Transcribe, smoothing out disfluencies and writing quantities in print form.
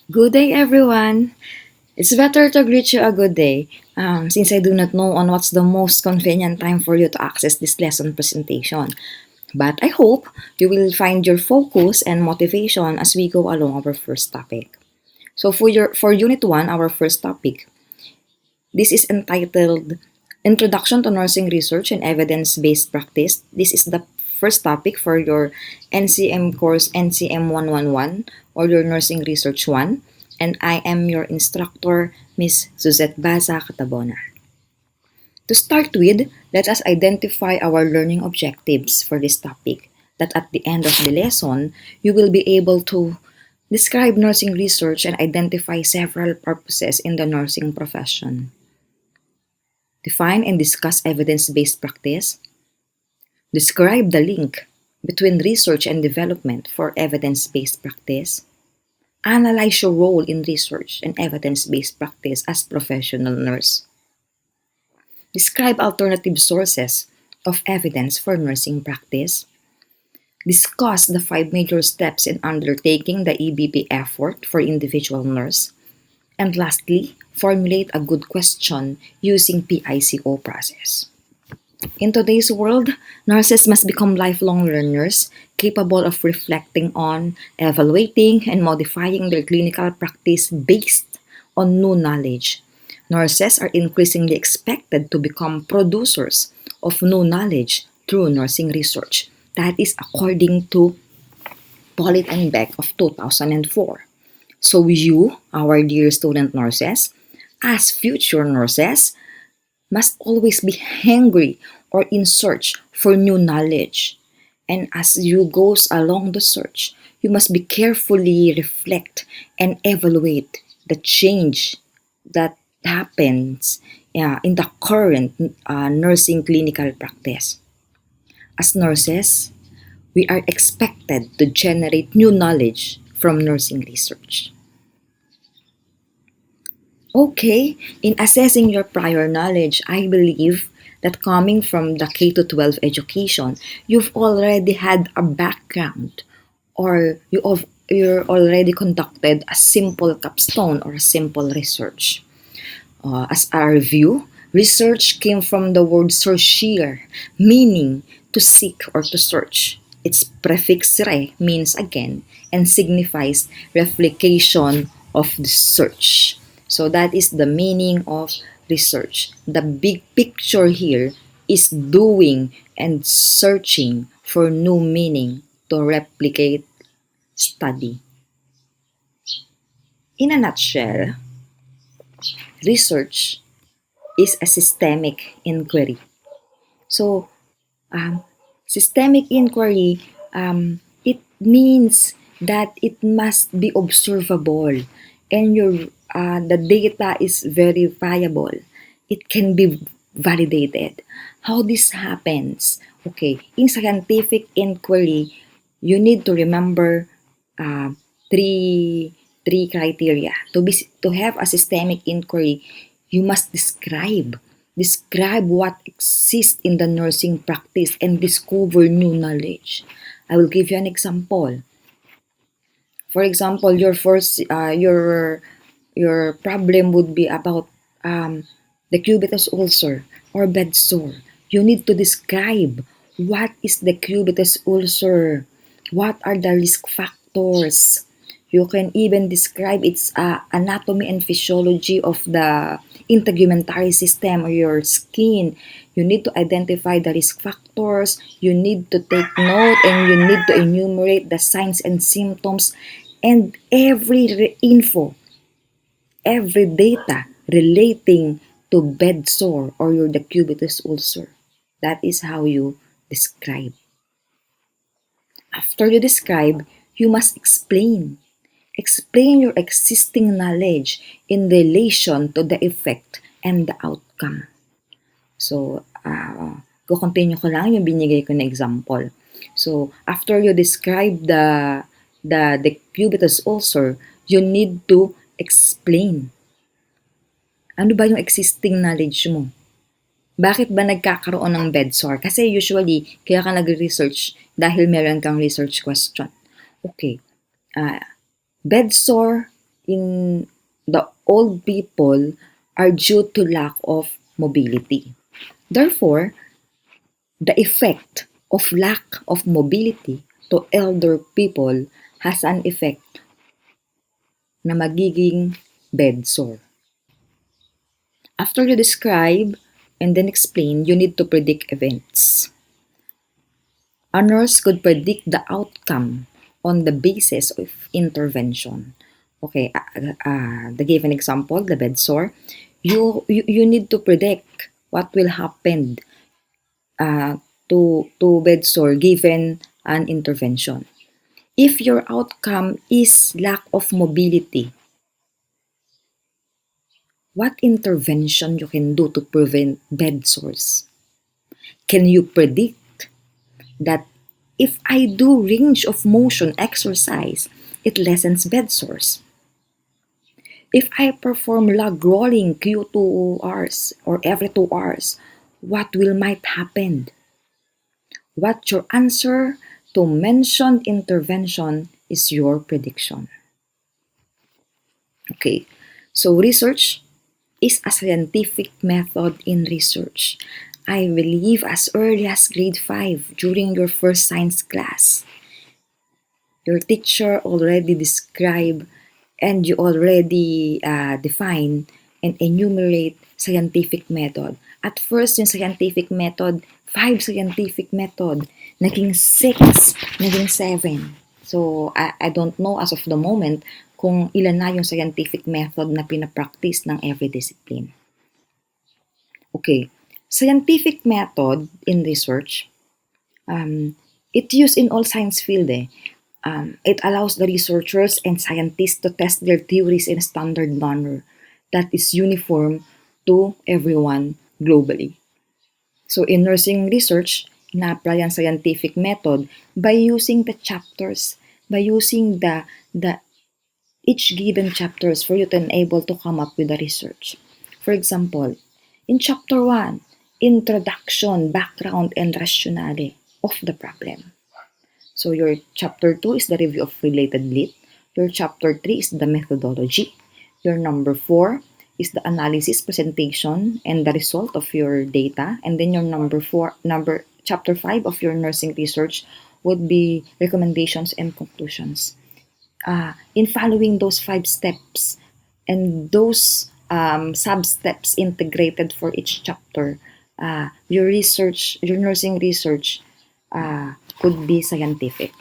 Good day, everyone. It's better to greet you a good day, since I do not know on what's the most convenient time for you to access this lesson presentation. But I hope you will find your focus and motivation as we go along our first topic. So for Unit 1, our first topic, this is entitled Introduction to Nursing Research and Evidence-Based Practice. This is the first topic for your NCM course NCM 111 or your Nursing Research 1. And I am your instructor, Ms. Suzette Baza Catabona. To start with, let us identify our learning objectives for this topic, that at the end of the lesson, you will be able to describe nursing research and identify several purposes in the nursing profession. Define and discuss evidence-based practice. Describe the link between research and development for evidence-based practice. Analyze your role in research and evidence-based practice as professional nurse. Describe alternative sources of evidence for nursing practice. Discuss the 5 major steps in undertaking the EBP effort for individual nurse. And lastly, formulate a good question using PICO process. In today's world, nurses must become lifelong learners, capable of reflecting on, evaluating, and modifying their clinical practice based on new knowledge. Nurses are increasingly expected to become producers of new knowledge through nursing research. That is according to Pollitt and Beck of 2004. So you, our dear student nurses, as future nurses, must always be hungry or in search for new knowledge. And as you goes along the search, you must be carefully reflect and evaluate the change that happens in the current nursing clinical practice. As nurses, we are expected to generate new knowledge from nursing research. Okay, in assessing your prior knowledge, I believe that coming from the K-12 education, you've already had a background or you're already conducted a simple capstone or a simple research. As a review, research came from the word searchier, meaning to seek or to search. Its prefix re means again and signifies replication of the search. So that is the meaning of research. The big picture here is doing and searching for new meaning to replicate study. In a nutshell, research is a systemic inquiry. So, systemic inquiry, it means that it must be observable and the data is verifiable. It can be validated. How this happens? Okay, in scientific inquiry, you need to remember three criteria. To have a systemic inquiry, you must describe what exists in the nursing practice and discover new knowledge. I will give you an example. For example, your problem would be about the cubitus ulcer or bed sore. You need to describe what is the cubitus ulcer, what are the risk factors. You can even describe its anatomy and physiology of the integumentary system or your skin. You need to identify the risk factors. You need to take note and you need to enumerate the signs and symptoms and every info, every data relating to bed sore or your decubitus ulcer. That is how you describe. After you describe, you must explain. Explain your existing knowledge in relation to the effect and the outcome. So, continue ko lang yung binigay ko na example. So, after you describe the decubitus ulcer, you need to explain. Ano ba yung existing knowledge mo? Bakit ba nagkakaroon ng bed sore? Kasi usually, kaya ka nag-research dahil meron kang research question. Okay. Bed sore in the old people are due to lack of mobility. Therefore, the effect of lack of mobility to elder people has an effect na magiging bed sore. After you describe and then explain, you need to predict events. A nurse could predict the outcome on the basis of intervention. Okay, the given example, the bed sore, you need to predict what will happen uh, to bed sore given an intervention. If your outcome is lack of mobility, what intervention you can do to prevent bed sores? Can you predict that if I do range of motion exercise, it lessens bed sores? If I perform log rolling Q2 hours or every 2 hours, what will might happen? What your answer to mentioned intervention is your prediction. Okay, so research is a scientific method in research. I believe as early as grade 5 during your first science class, your teacher already described and you already define and enumerate scientific method. At first, yung scientific method, 5 scientific method, naging 6, naging 7. So, I don't know as of the moment kung ilan na yung scientific method na pinapractice ng every discipline. Okay, scientific method in research, it used in all science field it allows the researchers and scientists to test their theories in a standard manner that is uniform to everyone globally. So in nursing research, ina-apply ang scientific method by using the chapters, by using the each given chapters for you to enable to come up with a research. For example, in chapter 1, introduction, background, and rationale of the problem. So your chapter 2 is the review of related lit. Your chapter 3 is the methodology. Your number 4 is the analysis, presentation, and the result of your data. And then your chapter 5 of your nursing research would be recommendations and conclusions. In following those 5 steps and those sub-steps integrated for each chapter, your nursing research could be scientific.